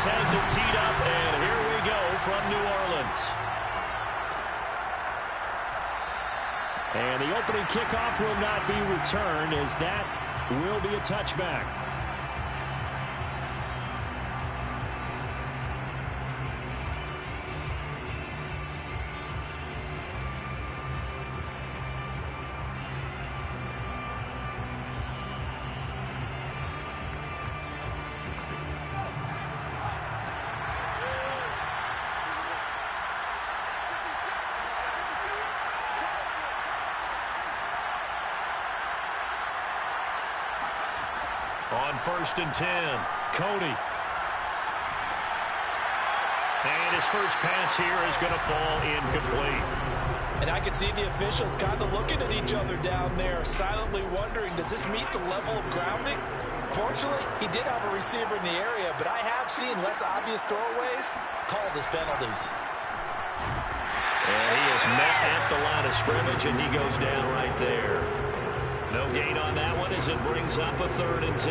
Defense has it teed up, and here we go from New Orleans. And the opening kickoff will not be returned, as that will be a touchback. On 1st and 10, Cody. And his first pass here is going to fall incomplete. And I can see the officials kind of looking at each other down there, silently wondering, does this meet the level of grounding? Fortunately, he did have a receiver in the area, but I have seen less obvious throwaways called as penalties. And he is met at the line of scrimmage, and he goes down right there. No gain on that one as it brings up a 3rd and 10.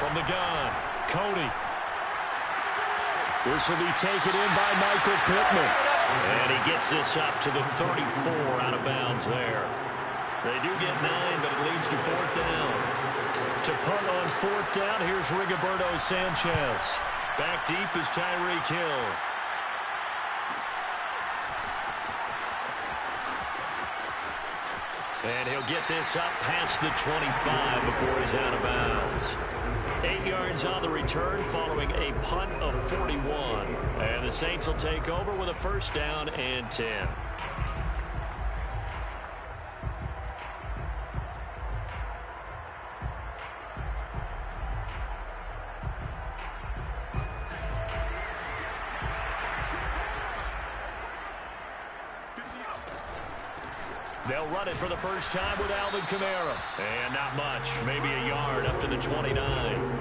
From the gun, Cody. This will be taken in by Michael Pittman. And he gets this up to the 34 out of bounds there. They do get 9, but it leads to 4th down. To punt on 4th down, here's Rigoberto Sanchez. Back deep is Tyreek Hill. And he'll get this up past the 25 before he's out of bounds. 8 yards on the return following a punt of 41. And the Saints will take over with a 1st down and 10. They'll run it for the first time with Alvin Kamara. And not much, maybe a yard up to the 29.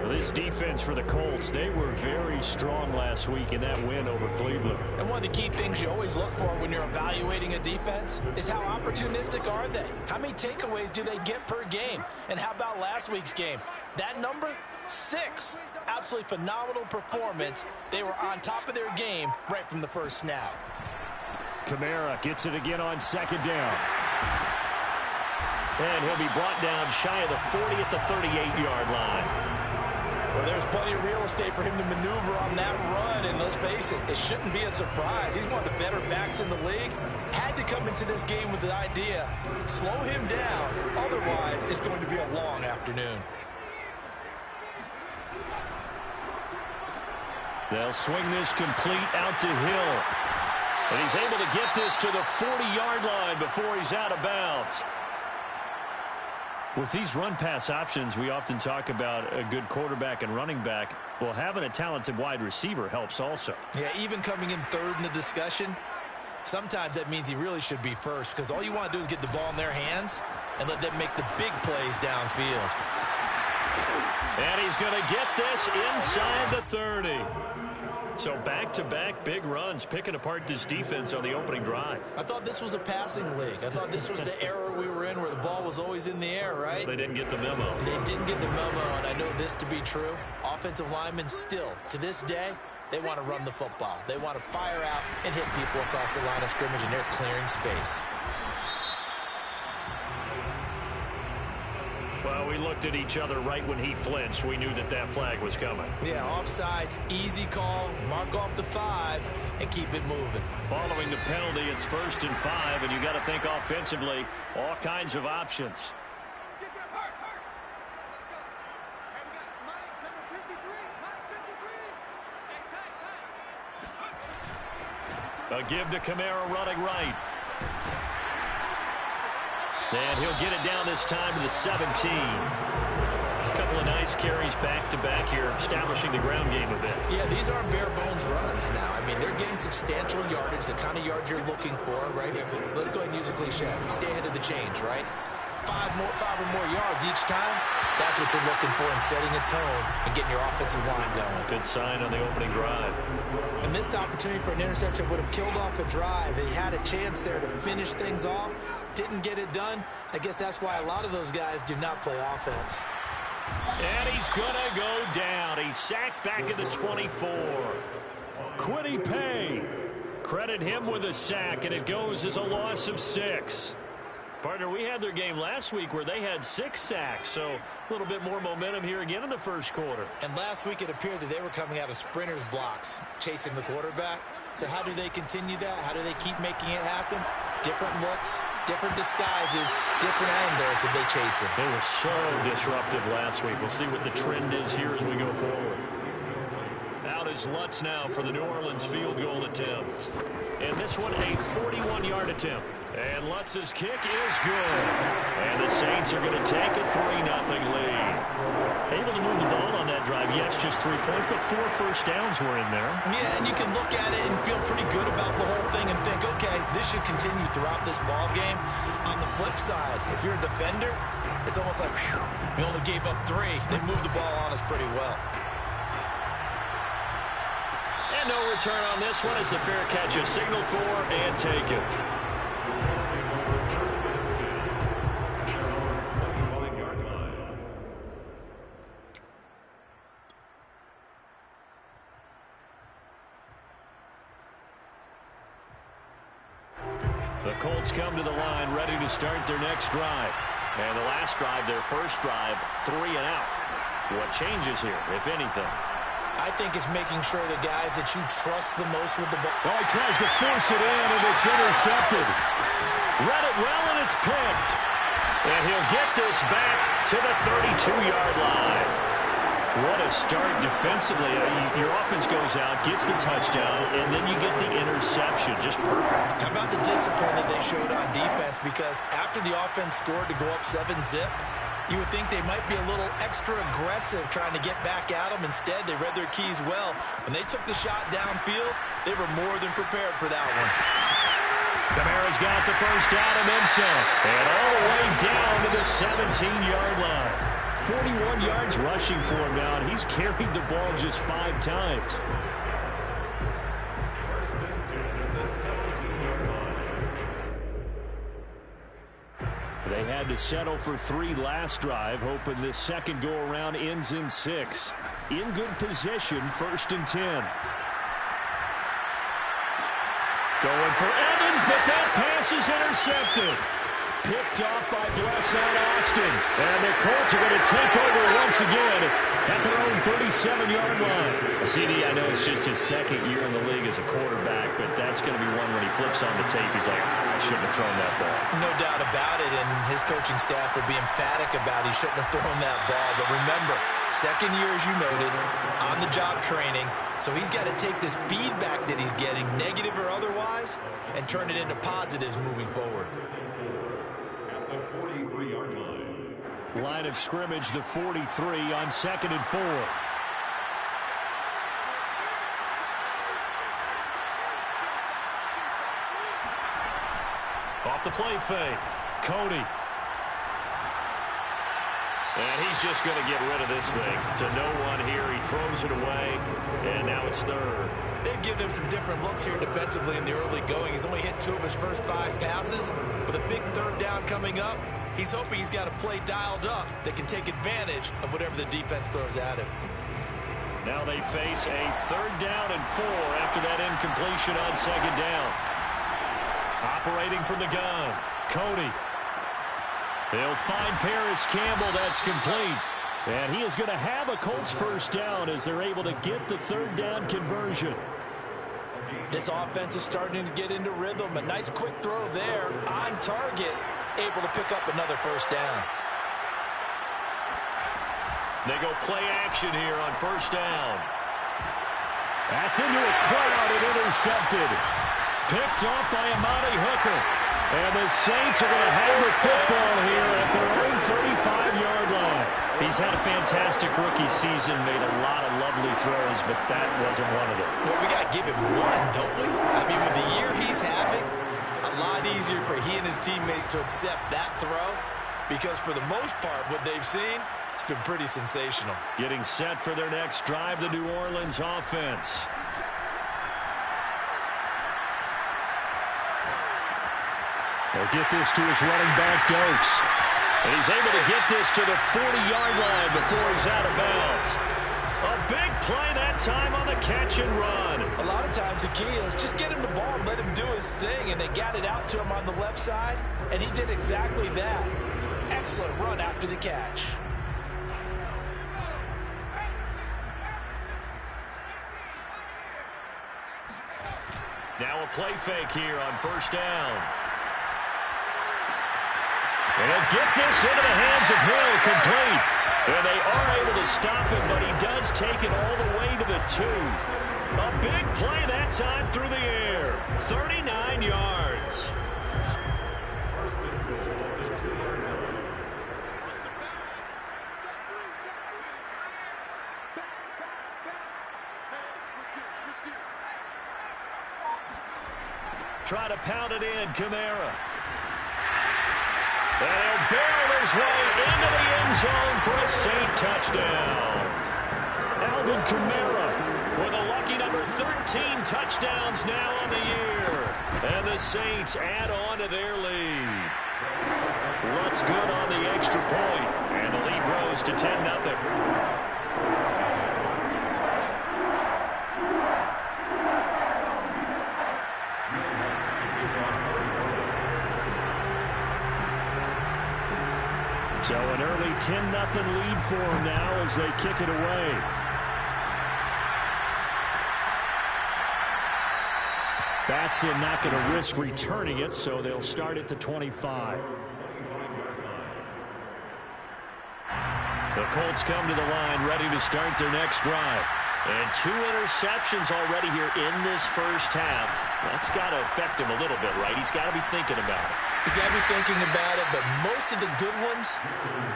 Well, this defense for the Colts, they were very strong last week in that win over Cleveland. And one of the key things you always look for when you're evaluating a defense is how opportunistic are they? How many takeaways do they get per game? And how about last week's game? That number, 6. Absolutely phenomenal performance. They were on top of their game right from the first snap. Kamara gets it again on 2nd down. And he'll be brought down shy of the 40 at the 38-yard line. Well, there's plenty of real estate for him to maneuver on that run, and let's face it, it shouldn't be a surprise. He's one of the better backs in the league. Had to come into this game with the idea, slow him down, otherwise it's going to be a long afternoon. They'll swing this complete out to Hill. And he's able to get this to the 40-yard line before he's out of bounds. With these run-pass options, we often talk about a good quarterback and running back. Well, having a talented wide receiver helps also. Yeah, even coming in 3rd in the discussion, sometimes that means he really should be first, because all you want to do is get the ball in their hands and let them make the big plays downfield. And he's going to get this inside the 30. So back-to-back big runs, picking apart this defense on the opening drive. I thought this was a passing league. I thought this was the era we were in where the ball was always in the air, right? They didn't get the memo. They didn't get the memo, and I know this to be true. Offensive linemen still, to this day, they want to run the football. They want to fire out and hit people across the line of scrimmage, and they're clearing space. Well, we looked at each other right when he flinched. We knew that that flag was coming. Yeah, offsides, easy call, mark off the 5, and keep it moving. Following the penalty, it's 1st and 5, and you got to think offensively, all kinds of options. A give to Kamara running right. And he'll get it down this time to the 17. A couple of nice carries back-to-back here, establishing the ground game a bit. Yeah, these aren't bare-bones runs now. I mean, they're getting substantial yardage, the kind of yards you're looking for, right? Let's go ahead and use a cliche. Stay ahead of the change, right? five or more yards each time, that's what you're looking for in setting a tone and getting your offensive line going. Good sign on the opening drive. A missed opportunity for an interception would have killed off a drive. He had a chance there to finish things off, didn't get it done. I guess that's why a lot of those guys do not play offense. And he's going to go down. He's sacked back at the 24. Quiddy Pay. Credit him with a sack, and it goes as a loss of 6. Partner, we had their game last week where they had 6 sacks, so a little bit more momentum here again in the first quarter. And last week it appeared that they were coming out of sprinters blocks, chasing the quarterback. So how do they continue that? How do they keep making it happen? Different looks, different disguises, different angles that they chase him. They were so disruptive last week. We'll see what the trend is here as we go forward. Out is Lutz now for the New Orleans field goal attempt. And this one a 41-yard attempt. And Lutz's kick is good. And the Saints are going to take a 3-0 lead. Able to move the ball on that drive. Yes, just 3 points, but 4 first downs were in there. Yeah, and you can look at it and feel pretty good about the whole thing and think, okay, this should continue throughout this ball game. On the flip side, if you're a defender, it's almost like, whew, we only gave up 3. They moved the ball on us pretty well. And no return on this one as the fair catch is signaled for and taken. The Colts come to the line ready to start their next drive. And the last drive, their first drive, 3 and out. What changes here, if anything? I think it's making sure the guys that you trust the most with the ball. Oh, he tries to force it in, and it's intercepted. Read it well, and it's picked. And he'll get this back to the 32-yard line. What a start defensively. Your offense goes out, gets the touchdown, and then you get the interception. Just perfect. How about the discipline that they showed on defense? Because after the offense scored to go up 7-zip, you would think they might be a little extra aggressive trying to get back at them. Instead, they read their keys well. When they took the shot downfield, they were more than prepared for that one. Kamara's got the first down and then some. And all the way down to the 17-yard line. 41 yards rushing for him now, and he's carried the ball just 5 times. They had to settle for 3 last drive, hoping this second go-around ends in 6. In good position, 1st and 10. Going for Evans, but that pass is intercepted. Picked off by Blesson Austin. And the Colts are going to take over once again at their own 37-yard line. CD, I know it's just his 2nd year in the league as a quarterback, but that's going to be one when he flips on the tape, he's like, I shouldn't have thrown that ball. No doubt about it, and his coaching staff will be emphatic about he shouldn't have thrown that ball. But remember, 2nd year, as you noted, on-the-job training, so he's got to take this feedback that he's getting, negative or otherwise, and turn it into positives moving forward. Line of scrimmage, the 43 on 2nd and 4. Off the play fake. Cody. And he's just going to get rid of this thing. To no one here. He throws it away. And now it's 3rd. They've given him some different looks here defensively in the early going. He's only hit 2 of his first 5 passes. With a big 3rd down coming up, he's hoping he's got a play dialed up that can take advantage of whatever the defense throws at him. Now they face a 3rd down and 4 after that incompletion on 2nd down. Operating from the gun, Cody. They'll find Paris Campbell. That's complete. And he is going to have a Colts first down as they're able to get the 3rd down conversion. This offense is starting to get into rhythm. A nice quick throw there on target. Able to pick up another first down. They go play action here on 1st down. That's into a crowd and intercepted. Picked off by Amani Hooker. And the Saints are going to have the football here at their own 35-yard line. He's had a fantastic rookie season, made a lot of lovely throws, but that wasn't one of them. Well, we got to give him one, don't we? I mean, with the year he's having, a lot easier for he and his teammates to accept that throw because for the most part, what they've seen, it's been pretty sensational. Getting set for their next drive, the New Orleans offense. They'll get this to his running back, Dokes. And he's able to get this to the 40-yard line before he's out of bounds. A big play that time on the catch and run. A lot of times the key is just get him the ball and let him do his thing, and they got it out to him on the left side, and he did exactly that. Excellent run after the catch. Now a play fake here on first down. And he'll get this into the hands of Hill, complete. And they are able to stop him, but he does take it all the way to the 2. A big play that time through the air. 39 yards. Try to pound it in, Kamara. And he'll barrel his way into the end zone for a Saint touchdown. Alvin Kamara with a lucky number 13 touchdowns now on the year. And the Saints add on to their lead. Runs good on the extra point, and the lead grows to 10-0. So an early 10-0 lead for them now as they kick it away. Batson not going to risk returning it, so they'll start at the 25. The Colts come to the line ready to start their next drive. And 2 interceptions already here in this first half. That's got to affect him a little bit, right? He's got to be thinking about it. He's got to be thinking about it, but most of the good ones,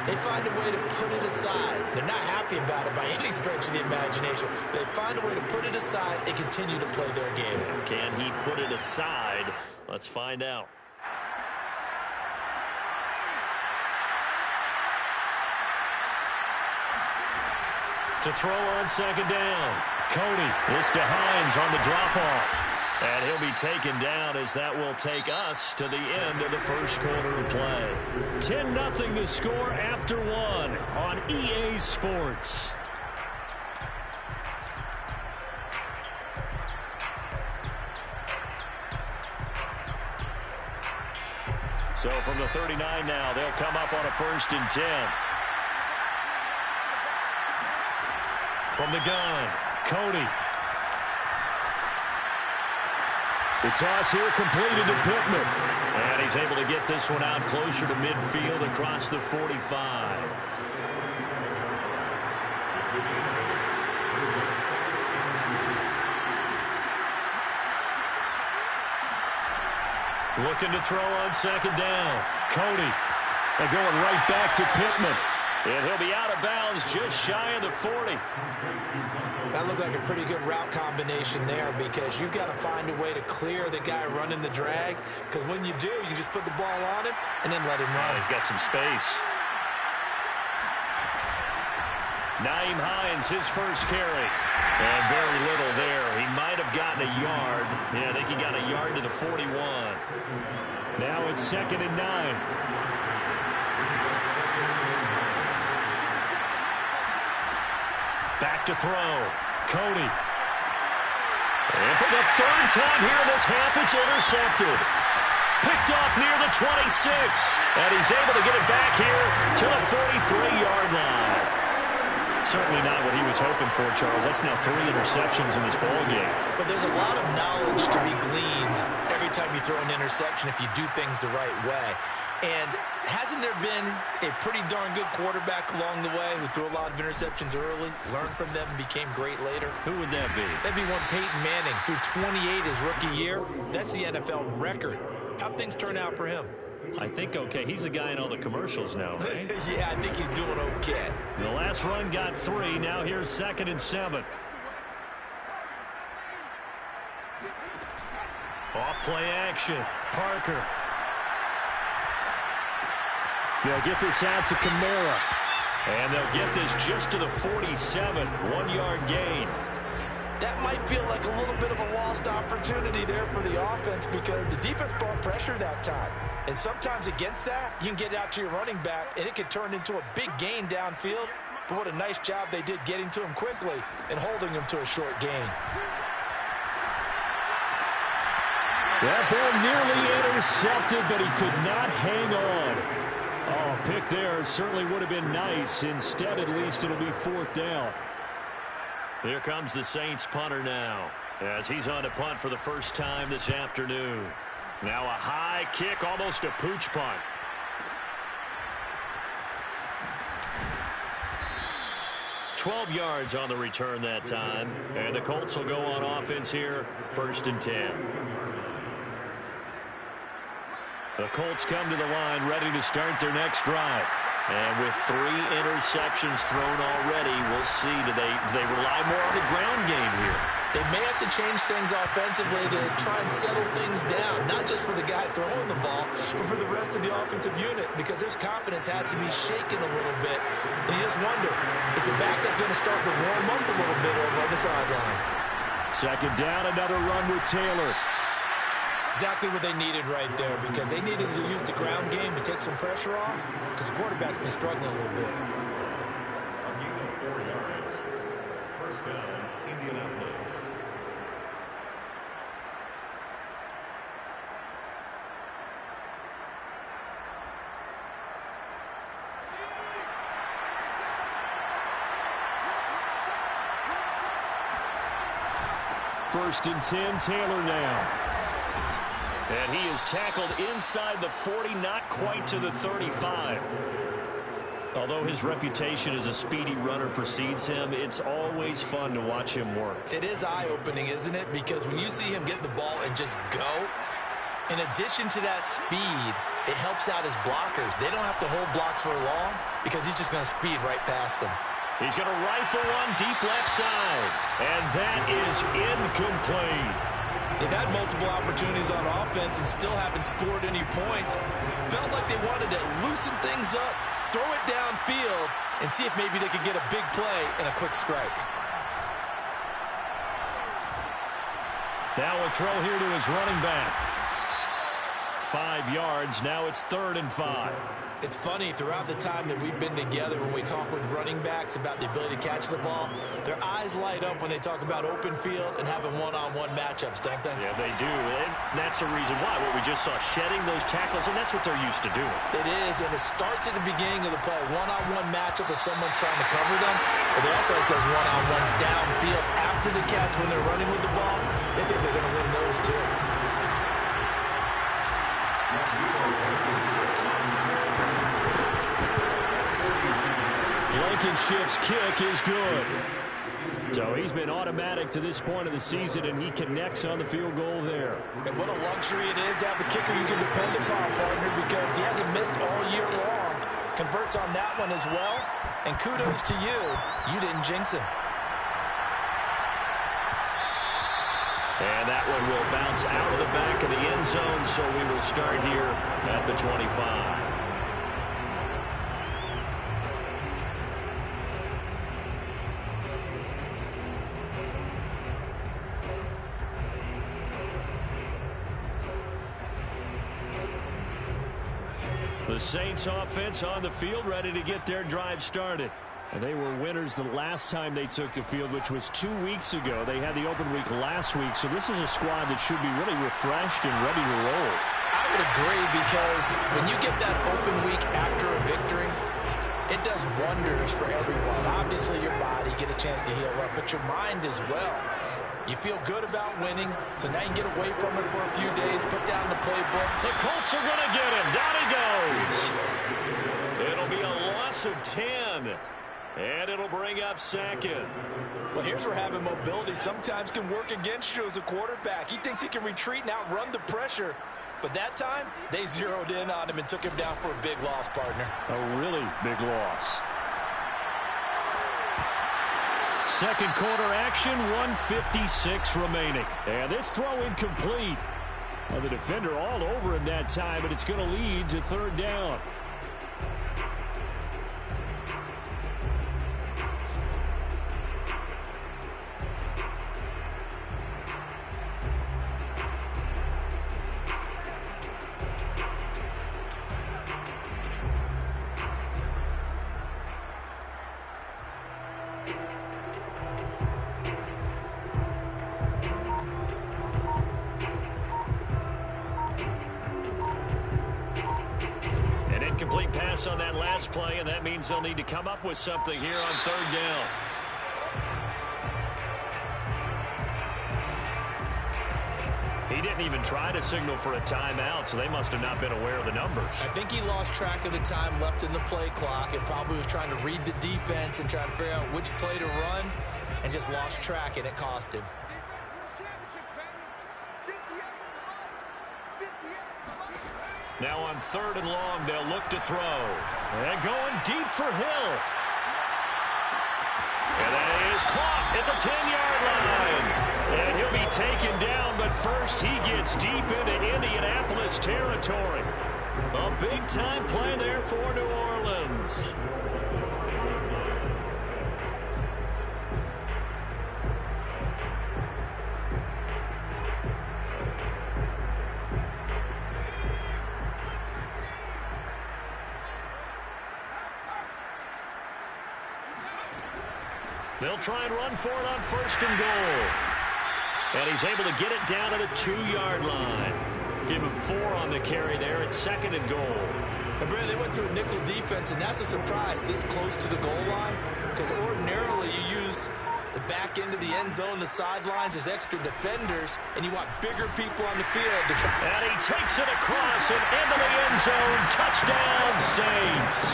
they find a way to put it aside. They're not happy about it by any stretch of the imagination. They find a way to put it aside and continue to play their game. Can he put it aside? Let's find out. To throw on second down. Cody. This to Hines on the drop-off. And he'll be taken down as that will take us to the end of the first quarter of play. 10-0 the score after 1 on EA Sports. So from the 39 now, they'll come up on a 1st and 10. From the gun, Cody. The toss here completed to Pittman. And he's able to get this one out closer to midfield across the 45. Looking to throw on second down. Cody. And going right back to Pittman. And he'll be out of bounds just shy of the 40. That looked like a pretty good route combination there because you've got to find a way to clear the guy running the drag. Because when you do, you just put the ball on him and then let him run. He's got some space. Nyheim Hines, his first carry. And very little there. He might have gotten a yard. Yeah, I think he got a yard to the 41. Now it's 2nd and 9. Back to throw. Cody. And for the 3rd time here in this half, it's intercepted. Picked off near the 26. And he's able to get it back here to the 43-yard line. Certainly not what he was hoping for, Charles. That's now 3 interceptions in this ballgame. But there's a lot of knowledge to be gleaned every time you throw an interception if you do things the right way. And hasn't there been a pretty darn good quarterback along the way who threw a lot of interceptions early, learned from them, and became great later? Who would that be? That'd be one Peyton Manning. Threw 28 his rookie year. That's the NFL record. How'd things turn out for him? I think okay. He's the guy in all the commercials now, right? Yeah, I think he's doing okay. The last run got 3. Now here's 2nd and 7. Off play action. Parker. They'll get this out to Kamara. And they'll get this just to the 47, 1-yard gain. That might feel like a little bit of a lost opportunity there for the offense because the defense brought pressure that time. And sometimes against that, you can get out to your running back, and it could turn into a big gain downfield. But what a nice job they did getting to him quickly and holding him to a short gain. That ball nearly intercepted, but he could not hang on. Oh, pick there certainly would have been nice. Instead, at least, it'll be 4th down. Here comes the Saints punter now, as he's on to punt for the first time this afternoon. Now a high kick, almost a pooch punt. $12 yards on the return that time. And the Colts will go on offense here, 1st and 10. The Colts come to the line ready to start their next drive. And with 3 interceptions thrown already, we'll see. Do they rely more on the ground game here? They may have to change things offensively to try and settle things down, not just for the guy throwing the ball, but for the rest of the offensive unit, because his confidence has to be shaken a little bit. And you just wonder, is the backup going to start to warm up a little bit over on the sideline? 2nd down, another run with Taylor. Exactly what they needed right there, because they needed to use the ground game to take some pressure off, because the quarterback's been struggling a little bit. First down, Indianapolis. First and 10, Taylor now. And he is tackled inside the 40, not quite to the 35. Although his reputation as a speedy runner precedes him, it's always fun to watch him work. It is eye-opening, isn't it? Because when you see him get the ball and just go, in addition to that speed, it helps out his blockers. They don't have to hold blocks for long because he's just going to speed right past them. He's going to rifle one deep left side. And that is incomplete. They've had multiple opportunities on offense and still haven't scored any points. Felt like they wanted to loosen things up, throw it downfield, and see if maybe they could get a big play and a quick strike. Now a throw here to his running back. 5 yards. Now it's 3rd and 5. It's funny, throughout the time that we've been together, when we talk with running backs about the ability to catch the ball, their eyes light up when they talk about open field and having one-on-one matchups, don't they? Yeah, they do. And that's the reason why. What we just saw, shedding those tackles, and that's what they're used to doing. It is, and it starts at the beginning of the play. One-on-one matchup if someone's trying to cover them, but they also like those one-on-ones downfield after the catch when they're running with the ball. They think they're going to win those too. Blankenship's kick is good. So he's been automatic to this point of the season, and he connects on the field goal there. And what a luxury it is to have a kicker you can depend upon, partner, because he hasn't missed all year long. Converts on that one as well. And kudos to you. You didn't jinx him. And that one will bounce out of the back of the end zone, so we will start here at the 25. The Saints offense on the field, ready to get their drive started. And they were winners the last time they took the field, which was 2 weeks ago. They had the open week last week, so this is a squad that should be really refreshed and ready to roll. I would agree, because when you get that open week after a victory, it does wonders for everyone. Obviously, your body, get a chance to heal up, but your mind as well. You feel good about winning, so now you can get away from it for a few days, put down the playbook. The Colts are going to get him. Down he goes. It'll be a loss of 10. And it'll bring up 2nd. Well, here's where having mobility sometimes can work against you as a quarterback. He thinks he can retreat and outrun the pressure. But that time, they zeroed in on him and took him down for a big loss, partner. A really big loss. Second quarter action, 1:56 remaining. And this throw incomplete. Well, the defender all over him that time, but it's going to lead to 3rd down. Incomplete pass on that last play, and that means they'll need to come up with something here on third down. He didn't even try to signal for a timeout, so they must have not been aware of the numbers. I think he lost track of the time left in the play clock and probably was trying to read the defense and trying to figure out which play to run and just lost track, and it cost him. Now on third and long, they'll look to throw. And going deep for Hill. And that is caught at the 10-yard line. And he'll be taken down, but first he gets deep into Indianapolis territory. A big-time play there for New Orleans. They'll try and run for it on first and goal. And he's able to get it down to the 2-yard line. Give him 4 on the carry there at second and goal. And Brad, they went to a nickel defense, and that's a surprise this close to the goal line, because ordinarily you use the back end of the end zone, the sidelines as extra defenders, and you want bigger people on the field to try. And he takes it across and into the end zone. Touchdown, Saints.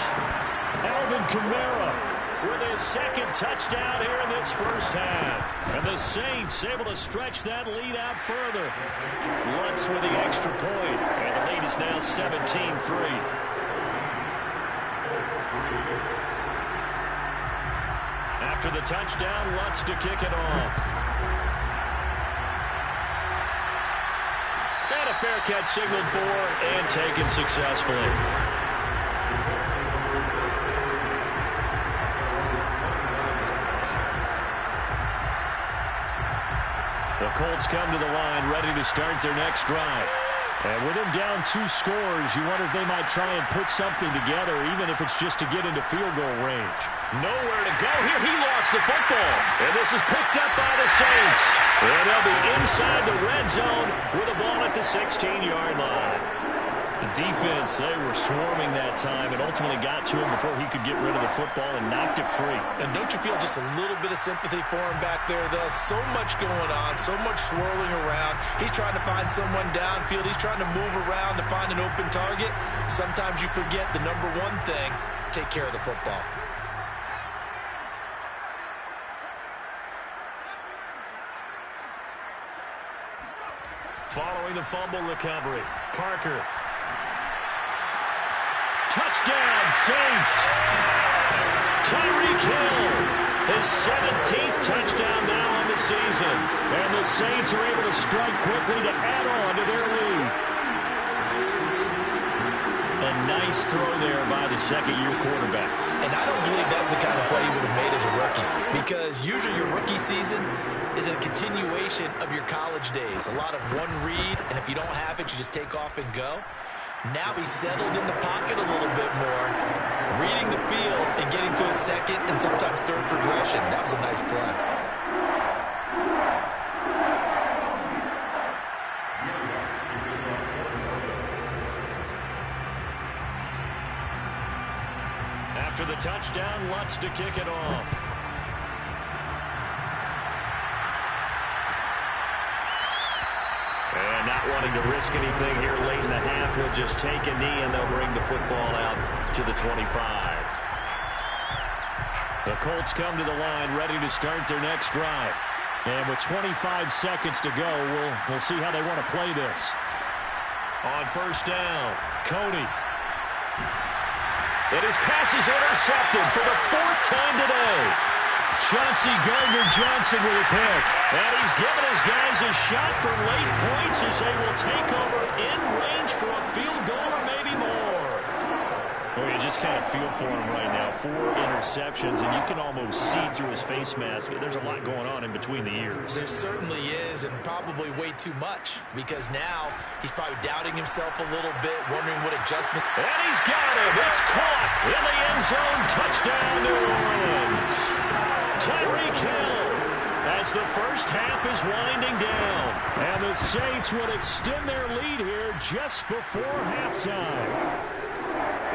Alvin Kamara with his second touchdown here in this first half. And the Saints able to stretch that lead out further. Lutz with the extra point. And the lead is now 17-3. After the touchdown, Lutz to kick it off. And a fair catch signaled for and taken successfully. The Colts come to the line, ready to start their next drive. And with him down 2 scores, you wonder if they might try and put something together, even if it's just to get into field goal range. Nowhere to go here. He lost the football. And this is picked up by the Saints. And they'll be inside the red zone with a ball at the 16-yard line. The defense, they were swarming that time and ultimately got to him before he could get rid of the football and knocked it free. And don't you feel just a little bit of sympathy for him back there, though? So much going on, so much swirling around. He's trying to find someone downfield. He's trying to move around to find an open target. Sometimes you forget the number one thing, take care of the football. Following the fumble recovery, Parker. Touchdown, Saints. Tyreek Hill, his 17th touchdown now on the season. And the Saints are able to strike quickly to add on to their lead. A nice throw there by the second-year quarterback. And I don't believe that was the kind of play he would have made as a rookie, because usually your rookie season is a continuation of your college days. A lot of one read, and if you don't have it, you just take off and go. Now he's settled in the pocket a little bit more, reading the field and getting to a second and sometimes third progression. That was a nice play. After the touchdown, Lutz to kick it off. And not wanting to risk anything here late in the half, he'll just take a knee and they'll bring the football out to the 25. The Colts come to the line ready to start their next drive. And with 25 seconds to go, we'll see how they want to play this. On first down, Coney. And his pass is intercepted for the 4th time today. Chauncey Gardner-Johnson with a pick. And he's giving his guys a shot for late points as they will take over in range for a field goal or maybe more. Well, you just kind of feel for him right now. 4 interceptions, and you can almost see through his face mask. There's a lot going on in between the ears. There certainly is, and probably way too much, because now he's probably doubting himself a little bit, wondering what adjustment. And he's got him. It's caught in the end zone. Touchdown, New Orleans. Tyreek Hill as the first half is winding down. And the Saints would extend their lead here just before halftime.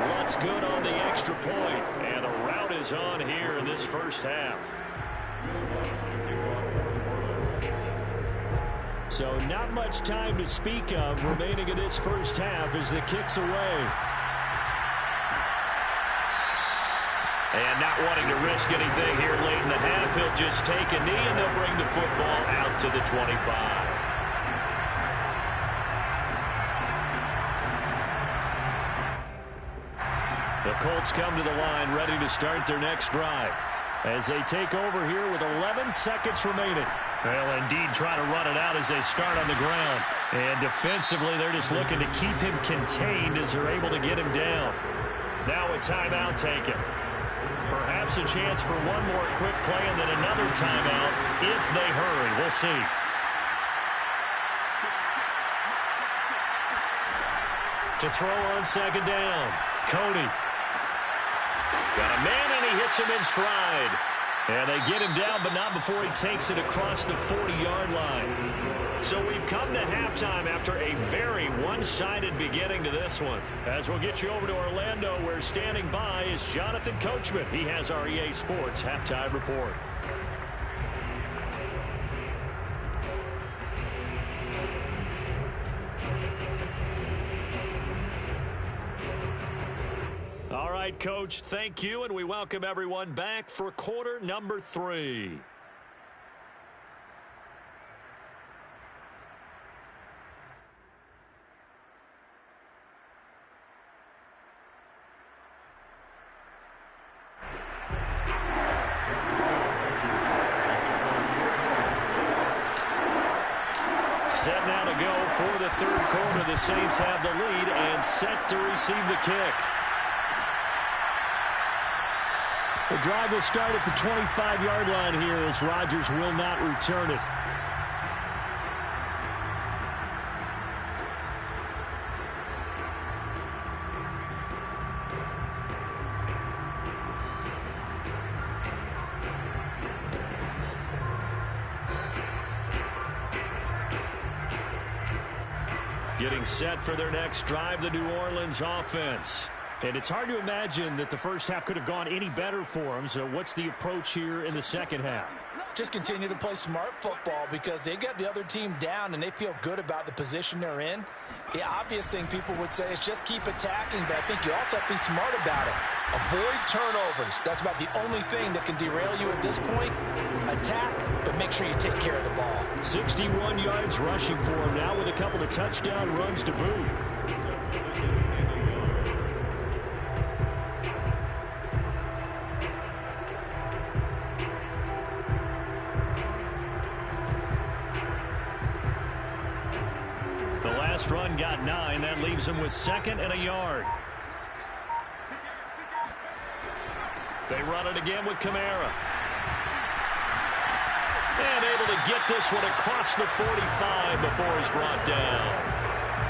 What's good on the extra point? And the rout is on here in this first half. So not much time to speak of remaining in this first half as the kick's away. And not wanting to risk anything here late in the half, he'll just take a knee and they'll bring the football out to the 25. The Colts come to the line ready to start their next drive as they take over here with 11 seconds remaining. They'll indeed try to run it out as they start on the ground. And defensively, they're just looking to keep him contained as they're able to get him down. Now a timeout taken. Perhaps a chance for one more quick play and then another timeout if they hurry. We'll see. To throw on second down, Cody. Got a man, and he hits him in stride. And they get him down, but not before he takes it across the 40-yard line. So we've come to halftime after a very one-sided beginning to this one. As we'll get you over to Orlando, where standing by is Jonathan Coachman. He has our EA Sports Halftime Report. All right, Coach, thank you, and we welcome everyone back for quarter number 3. Set now to go for the third quarter. The Saints have the lead and set to receive the kick. The drive will start at the 25-yard line here as Rodgers will not return it. Getting set for their next drive, the New Orleans offense. And it's hard to imagine that the first half could have gone any better for them. So what's the approach here in the second half? Just continue to play smart football because they got the other team down and they feel good about the position they're in. The obvious thing people would say is just keep attacking, but I think you also have to be smart about it. Avoid turnovers. That's about the only thing that can derail you at this point. Attack, but make sure you take care of the ball. 61 yards rushing for him now with a couple of touchdown runs to boot. Run got 9. That leaves him with 2nd and a yard. They run it again with Kamara. And able to get this one across the 45 before he's brought down.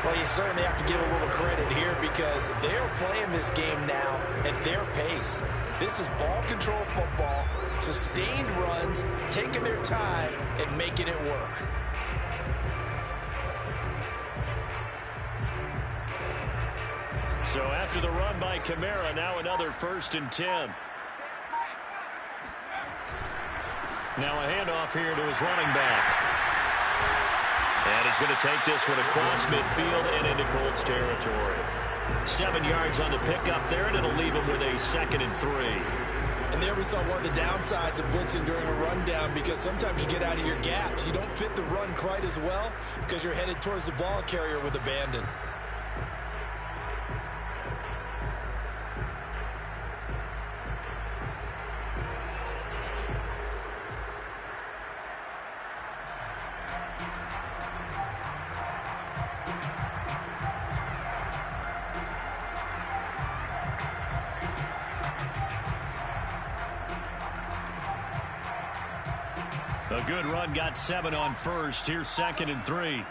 Well, you certainly have to give a little credit here because they're playing this game now at their pace. This is ball control football, sustained runs, taking their time and making it work. So after the run by Kamara, now another 1st and 10. Now a handoff here to his running back. And he's going to take this one across midfield and into Colts territory. 7 yards on the pickup there, and it'll leave him with a 2nd and 3. And there we saw one of the downsides of blitzing during a rundown because sometimes you get out of your gaps. You don't fit the run quite as well because you're headed towards the ball carrier with abandon. A good run, got 7 on first. Here's 2nd and 3.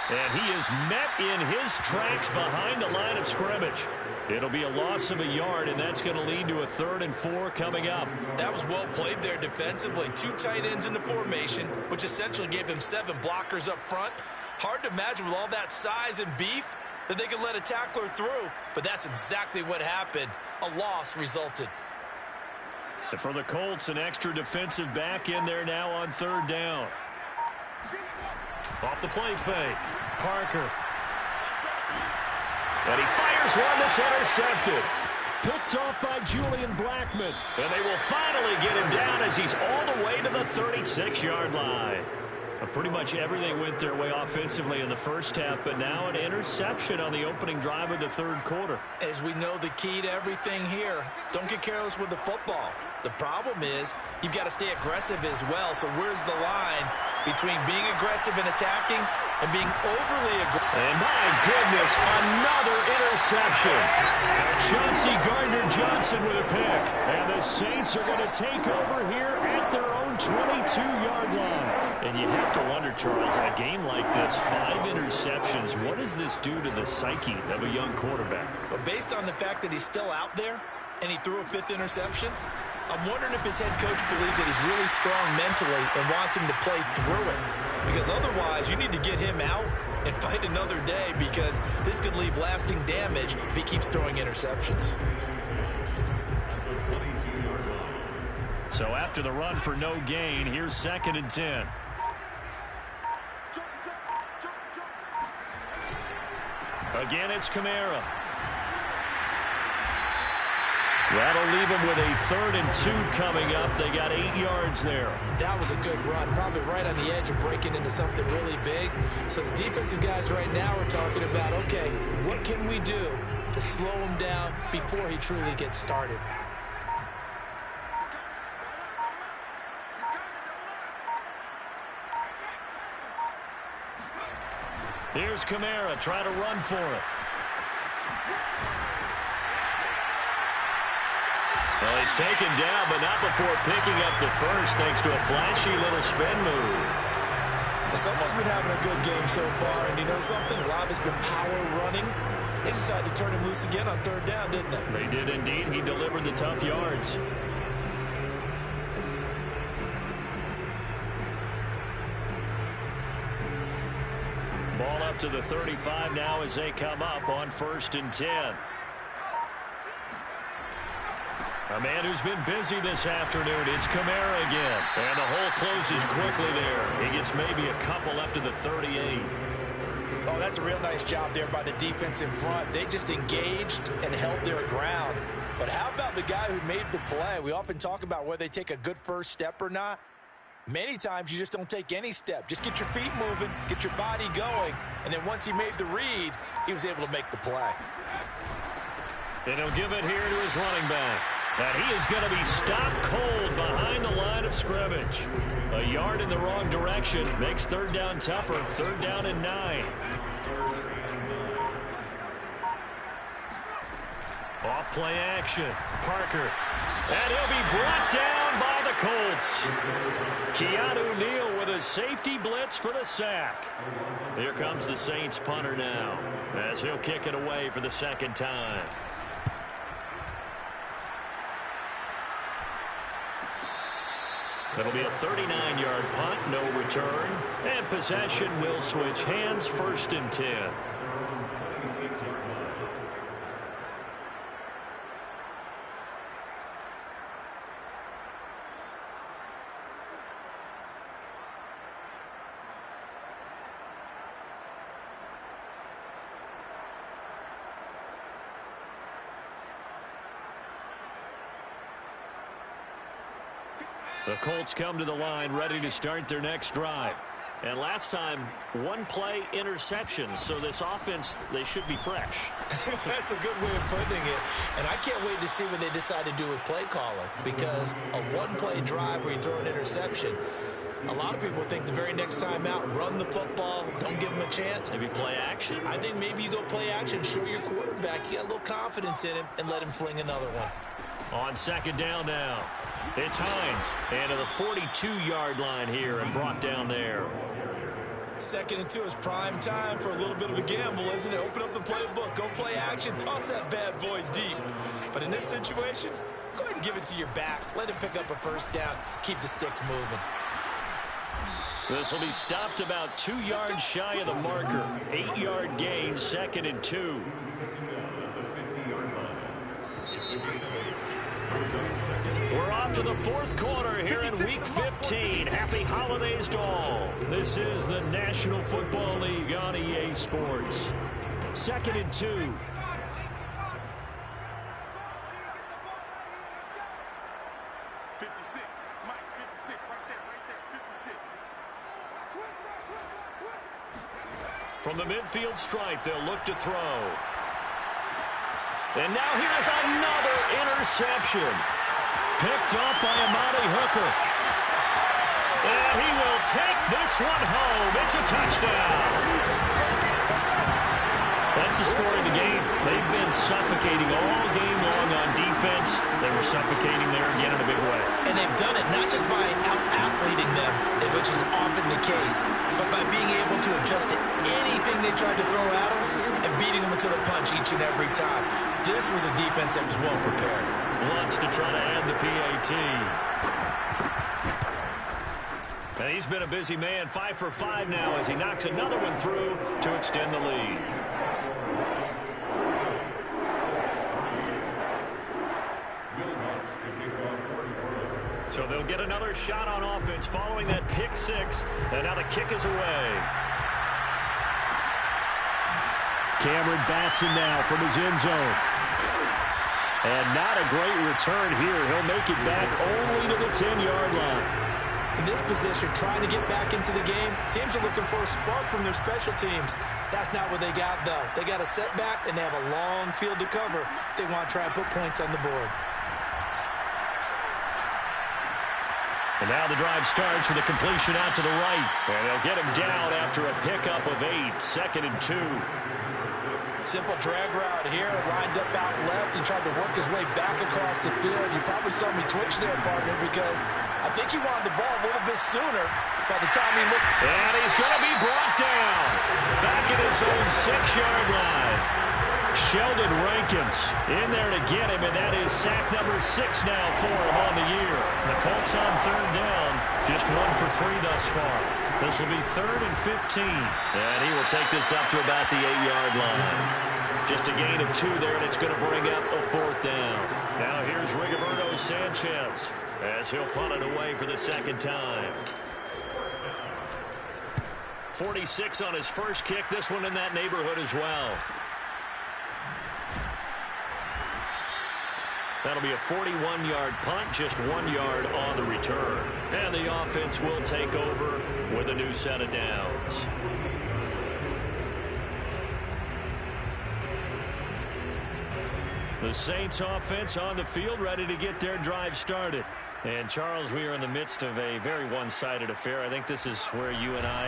And he is met in his tracks behind the line of scrimmage. It'll be a loss of a yard, and that's going to lead to a 3rd and 4 coming up. That was well played there defensively. 2 tight ends in the formation, which essentially gave him 7 blockers up front. Hard to imagine with all that size and beef that they could let a tackler through, but that's exactly what happened. A loss resulted. And for the Colts, an extra defensive back in there now on 3rd down. Off the play fake, Parker. And he fires one that's intercepted. Picked off by Julian Blackman. And they will finally get him down as he's all the way to the 36-yard line. Pretty much everything went their way offensively in the first half, but now an interception on the opening drive of the 3rd quarter. As we know, the key to everything here, don't get careless with the football. The problem is you've got to stay aggressive as well. So where's the line between being aggressive and attacking and being overly aggressive? And my goodness, another interception. Chauncey Gardner-Johnson with a pick. And the Saints are going to take over here at their own 22-yard line. And you have to wonder, Charles, in a game like this, 5 interceptions, what does this do to the psyche of a young quarterback? But based on the fact that he's still out there and he threw a 5th interception, I'm wondering if his head coach believes that he's really strong mentally and wants him to play through it. Because otherwise, you need to get him out and fight another day, because this could leave lasting damage if he keeps throwing interceptions. So after the run for no gain, here's 2nd and 10. Again, it's Kamara. That'll leave them with a 3rd and 2 coming up. They got 8 yards there. That was a good run, probably right on the edge of breaking into something really big. So the defensive guys right now are talking about, okay, what can we do to slow him down before he truly gets started? Here's Kamara, try to run for it. Well, he's taken down, but not before picking up the first, thanks to a flashy little spin move. Someone's been having a good game so far, and you know something? A lot of it's been power running. They decided to turn him loose again on 3rd down, didn't they? They did indeed. He delivered the tough yards. Ball up to the 35 now as they come up on 1st and 10. A man who's been busy this afternoon. It's Kamara again. And the hole closes quickly there. He gets maybe a couple up to the 38. Oh, that's a real nice job there by the defense in front. They just engaged and held their ground. But how about the guy who made the play? We often talk about whether they take a good first step or not. Many times you just don't take any step. Just get your feet moving, get your body going, and then once he made the read, he was able to make the play. And he'll give it here to his running back. And he is going to be stopped cold behind the line of scrimmage. A yard in the wrong direction makes 3rd down tougher. 3rd down and 9. Off play action. Parker. And he'll be brought down by the Colts. Keanu Neal with a safety blitz for the sack. Here comes the Saints punter now, as he'll kick it away for the 2nd time. It'll be a 39-yard punt, no return. And possession will switch hands, 1st and 10. The Colts come to the line ready to start their next drive. And last time, 1-play interception. So this offense, they should be fresh. That's a good way of putting it. And I can't wait to see what they decide to do with play calling. Because a 1-play drive where you throw an interception, a lot of people think the very next time out, run the football, don't give them a chance. Maybe play action. I think maybe you go play action, show your quarterback you got a little confidence in him, and let him fling another one. On 2nd down now, it's Hines. And to the 42-yard line here and brought down there. 2nd and 2 is prime time for a little bit of a gamble, isn't it? Open up the playbook, go play action, toss that bad boy deep. But in this situation, go ahead and give it to your back. Let him pick up a first down. Keep the sticks moving. This will be stopped about 2 yards shy of the marker. 8-yard gain, 2nd and 2. We're off to the 4th quarter here in Week 15. Happy holidays to all. This is the National Football League on EA Sports. 2nd and 2. From the midfield stripe, they'll look to throw. And now here's another interception. Picked off by Amani Hooker. And he will take this one home. It's a touchdown. That's the story of the game. They've been suffocating all game long on defense. They were suffocating there again in a big way. And they've done it not just by out-athleting them, which is often the case, but by being able to adjust to anything they tried to throw at them and beating them into the punch each and every time. This was a defense that was well prepared. Wants to try to add the PAT. And he's been a busy man, 5 for 5 now as he knocks another one through to extend the lead. So they'll get another shot on offense following that pick 6, and now the kick is away. Cameron Batson now from his end zone. And not a great return here. He'll make it back only to the 10-yard line. In this position, trying to get back into the game, teams are looking for a spark from their special teams. That's not what they got, though. They got a setback, and they have a long field to cover if they want to try and put points on the board. And now the drive starts with a completion out to the right. And they'll get him down after a pickup of 8, 2nd and 2. Simple drag route here, lined up out left and tried to work his way back across the field. You probably saw me twitch there, partner, because I think he wanted the ball a little bit sooner by the time he looked. And he's going to be brought down back at his own 6-yard line. Sheldon Rankins in there to get him, and that is sack number 6 now for him on the year. The Colts on 3rd down, just 1 for 3 thus far. This will be 3rd and 15, and he will take this up to about the 8-yard line. Just a gain of 2 there, and it's going to bring up a 4th down. Now here's Rigoberto Sanchez as he'll punt it away for the 2nd time. 46 on his first kick, this one in that neighborhood as well. That'll be a 41-yard punt, just 1 yard on the return. And the offense will take over with a new set of downs. The Saints offense on the field, ready to get their drive started. And, Charles, we are in the midst of a very one-sided affair. I think this is where you and I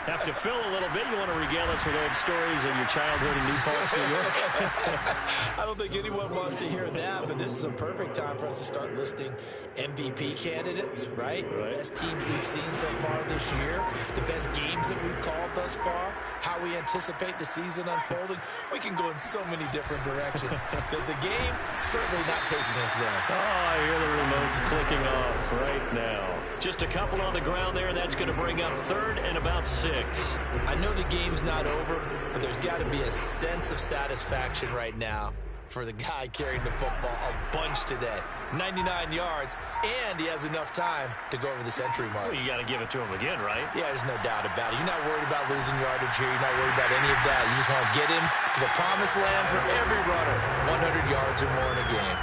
have to fill a little bit. You want to regale us with old stories of your childhood in New Paltz, New York? I don't think anyone wants to hear that, but this is a perfect time for us to start listing MVP candidates, right? The best teams we've seen so far this year, the best games that we've called thus far, how we anticipate the season unfolding. We can go in so many different directions because the game certainly not taking us there. Oh, I hear the remotes clicking off right now. Just a couple on the ground there. That's going to bring up 3rd and about 6. I know the game's not over, but there's got to be a sense of satisfaction right now for the guy carrying the football a bunch today. 99 yards, and he has enough time to go over the century mark. Well, you got to give it to him again, right? Yeah, there's no doubt about it. You're not worried about losing yardage here. You're not worried about any of that. You just want to get him to the promised land for every runner. 100 yards or more in a game.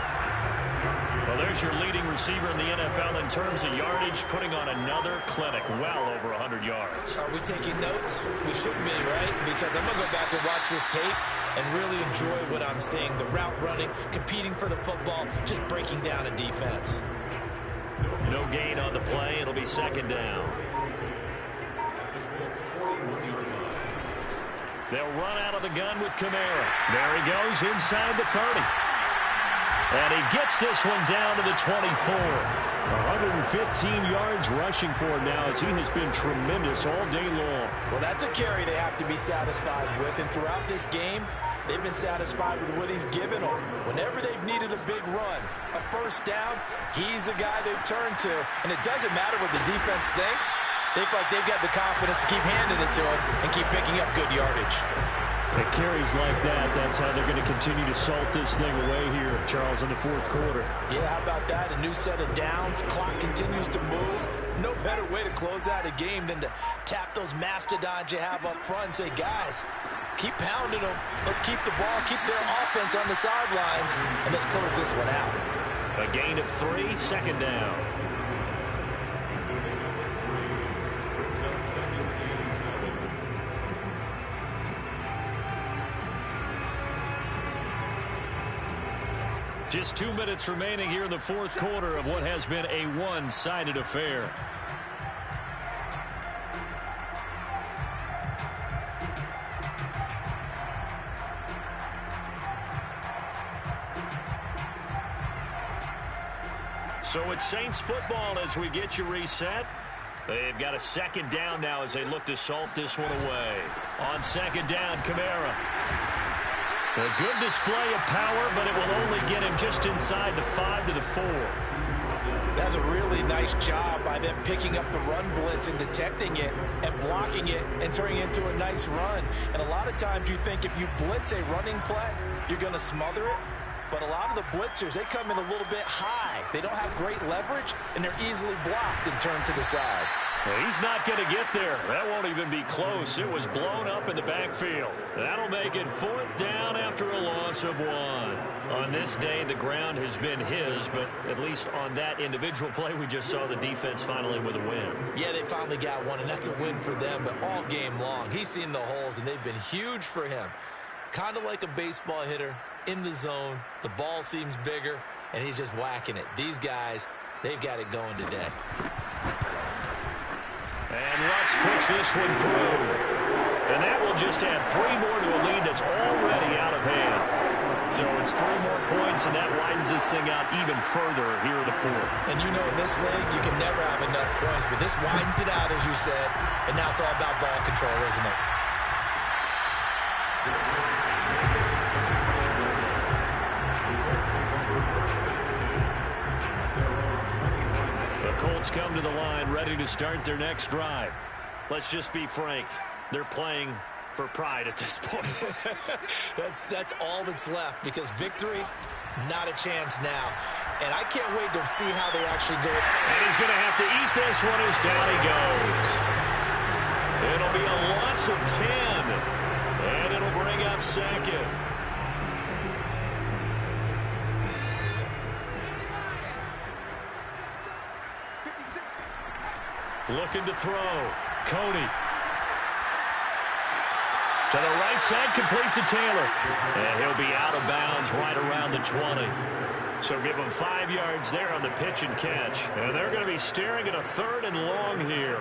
Well, there's your leading receiver in the NFL in terms of yardage, putting on another clinic, well over 100 yards. Are we taking notes? We should be, right? Because I'm going to go back and watch this tape and really enjoy what I'm seeing. The route running, competing for the football, just breaking down a defense. No gain on the play. It'll be 2nd down. They'll run out of the gun with Kamara. There he goes inside the 30. And he gets this one down to the 24. 115 yards rushing for him now as he has been tremendous all day long. Well, that's a carry they have to be satisfied with. And throughout this game, they've been satisfied with what he's given them. Whenever they've needed a big run, a first down, he's the guy they've turned to. And it doesn't matter what the defense thinks. They feel like they've got the confidence to keep handing it to him and keep picking up good yardage. It carries like that. That's how they're going to continue to salt this thing away here, Charles, in the fourth quarter. Yeah, how about that? A new set of downs. Clock continues to move. No better way to close out a game than to tap those mastodons you have up front and say, guys, keep pounding them. Let's keep the ball, keep their offense on the sidelines, and let's close this one out. A gain of 3, second down. Just 2 minutes remaining here in the fourth quarter of what has been a one-sided affair. So it's Saints football as we get you reset. They've got a second down now as they look to salt this one away. On second down, Kamara. A good display of power, but it will only get him just inside the 5 to the 4. That's a really nice job by them picking up the run blitz and detecting it and blocking it and turning it into a nice run. And a lot of times you think if you blitz a running play, you're going to smother it. But a lot of the blitzers, they come in a little bit high. They don't have great leverage, and they're easily blocked and turned to the side. Well, he's not going to get there. That won't even be close. It was blown up in the backfield. That'll make it fourth down after a loss of 1. On this day, the ground has been his, but at least on that individual play, we just saw the defense finally with a win. Yeah, they finally got one, and that's a win for them. But all game long, he's seen the holes, and they've been huge for him. Kind of like a baseball hitter in the zone. The ball seems bigger, and he's just whacking it. These guys, they've got it going today. And Lutz puts this one through. And that will just add 3 more to a lead that's already out of hand. So it's 3 more points, and that widens this thing out even further here in the fourth. And you know in this league, you can never have enough points, but this widens it out, as you said, and now it's all about ball control, isn't it? Colts come to the line ready to start their next drive. Let's just be frank. They're playing for pride at this point. That's all that's left, because victory, not a chance now. And I can't wait to see how they actually go. And he's going to have to eat this one as down he goes. It'll be a loss of 10. And it'll bring up second. Looking to throw. Cody. To the right side, complete to Taylor. And he'll be out of bounds right around the 20. So give him 5 yards there on the pitch and catch. And they're going to be staring at a 3rd and long here.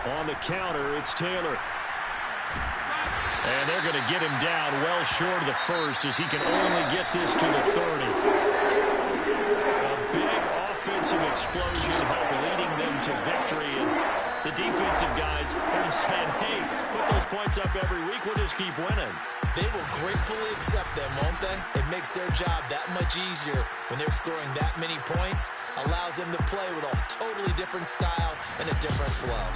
On the counter, it's Taylor. And they're going to get him down well short of the first as he can only get this to the 30. A big offensive explosion helped leading them to victory. And the defensive guys are saying, hey, put those points up every week. We'll just keep winning. They will gratefully accept them, won't they? It makes their job that much easier when they're scoring that many points. Allows them to play with a totally different style and a different flow.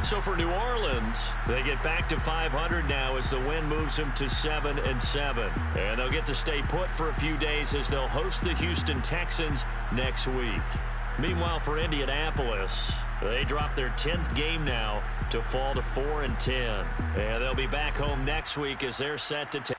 So for New Orleans, they get back to 500 now as the win moves them to 7-7. And they'll get to stay put for a few days as they'll host the Houston Texans next week. Meanwhile, for Indianapolis, they drop their 10th game now to fall to 4-10. And they'll be back home next week as they're set to take